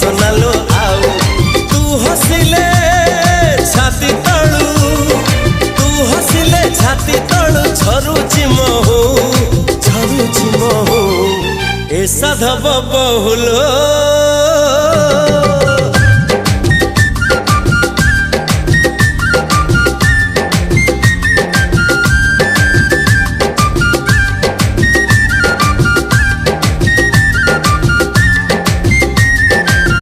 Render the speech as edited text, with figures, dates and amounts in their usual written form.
सोनालो आउ तू हसिले छाती तळू तू हसिले छाती तळू झरुची महू ए साधव बहुलो।